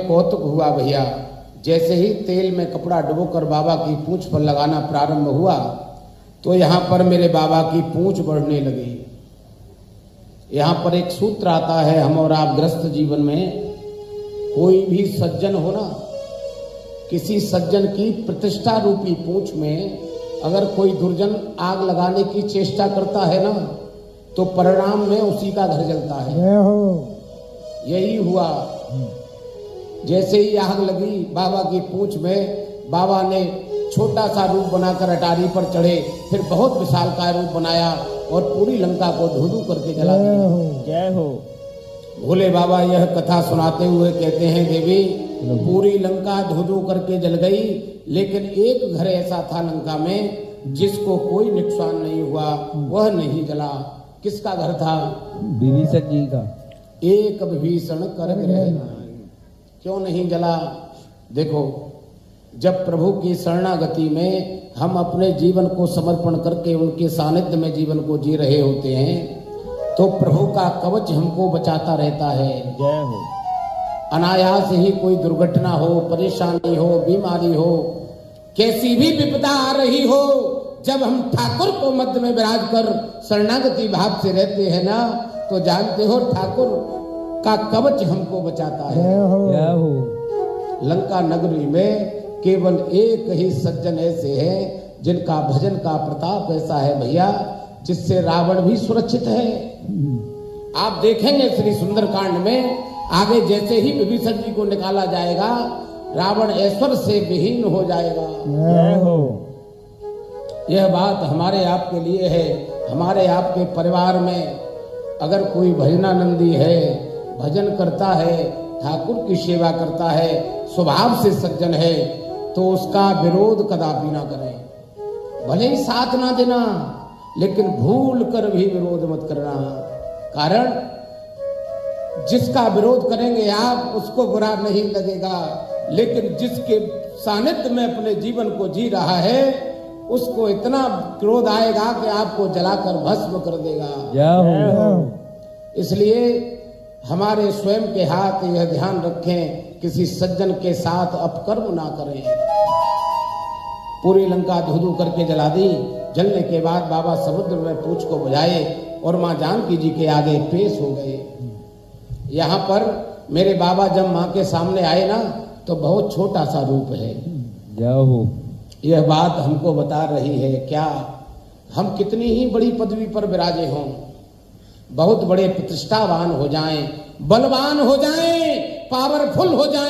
कौतुक हुआ भैया। जैसे ही तेल में कपड़ा डुबोकर बाबा की पूंछ पर लगाना प्रारंभ हुआ तो यहाँ पर मेरे बाबा की पूंछ बढ़ने लगी। यहाँ पर एक सूत्र आता है, हम और आप ग्रस्त जीवन में कोई भी सज्जन हो ना, किसी सज्जन की प्रतिष्ठा रूपी पूंछ में अगर कोई दुर्जन आग लगाने की चेष्टा करता है ना, तो परिणाम में उसी का घर जलता है। यही हुआ। जैसे ही आग लगी बाबा की पूंछ में, बाबा ने छोटा सा रूप बनाकर अटारी पर चढ़े, फिर बहुत विशालकाय रूप बनाया और पूरी लंका को धू-धू करके जला दिया। जय हो। भोले बाबा यह कथा सुनाते हुए कहते हैं, देवी पूरी लंका धू-धू करके जल गई, लेकिन एक घर ऐसा था लंका में जिसको कोई नुकसान नहीं हुआ, वह नहीं जला। किसका घर था? विभीषण जी का। एक विभीषण कर गृह क्यों नहीं जला? देखो, जब प्रभु की शरणागति में हम अपने जीवन को समर्पण करके उनके सानिध्य में जीवन को जी रहे होते हैं, तो प्रभु का कवच हमको बचाता रहता है। जय हो। अनायास ही कोई दुर्घटना हो, परेशानी हो, बीमारी हो, कैसी भी विपदा आ रही हो, जब हम ठाकुर को मध्य में विराज कर शरणागति भाव से रहते हैं ना, तो जानते हो ठाकुर का कवच हमको बचाता है। जय हो। लंका नगरी में केवल एक ही सज्जन ऐसे हैं जिनका भजन का प्रताप ऐसा है भैया, जिससे रावण भी सुरक्षित है। आप देखेंगे श्री सुंदरकांड में आगे, जैसे ही विभीषण जी को निकाला जाएगा, रावण ऐश्वर्य से विहीन हो जाएगा। जय हो। यह बात हमारे आपके लिए है। हमारे आपके परिवार में अगर कोई भजनानंदी है, भजन करता है, ठाकुर की सेवा करता है, स्वभाव से सज्जन है, तो उसका विरोध कदापि ना करें। भले ही साथ ना देना, लेकिन भूल कर भी विरोध मत करना। कारण जिसका विरोध करेंगे आप, उसको बुरा नहीं लगेगा, लेकिन जिसके सानिध्य में अपने जीवन को जी रहा है, उसको इतना क्रोध आएगा कि आपको जलाकर भस्म कर देगा। जय हो। इसलिए हमारे स्वयं के हाथ यह ध्यान रखें, किसी सज्जन के साथ अपकर्म ना करें। पूरी लंका धू-धू करके जला दी। जलने के बाद बाबा समुद्र में पूंछ को बुझाए और माँ जानकी जी के आगे पेश हो गए। यहाँ पर मेरे बाबा जब माँ के सामने आए ना, तो बहुत छोटा सा रूप है। जय हो। यह बात हमको बता रही है क्या हम कितनी ही बड़ी पदवी पर विराजे हों, बहुत बड़े प्रतिष्ठावान हो जाएं, बलवान हो जाएं, पावरफुल हो जाएं,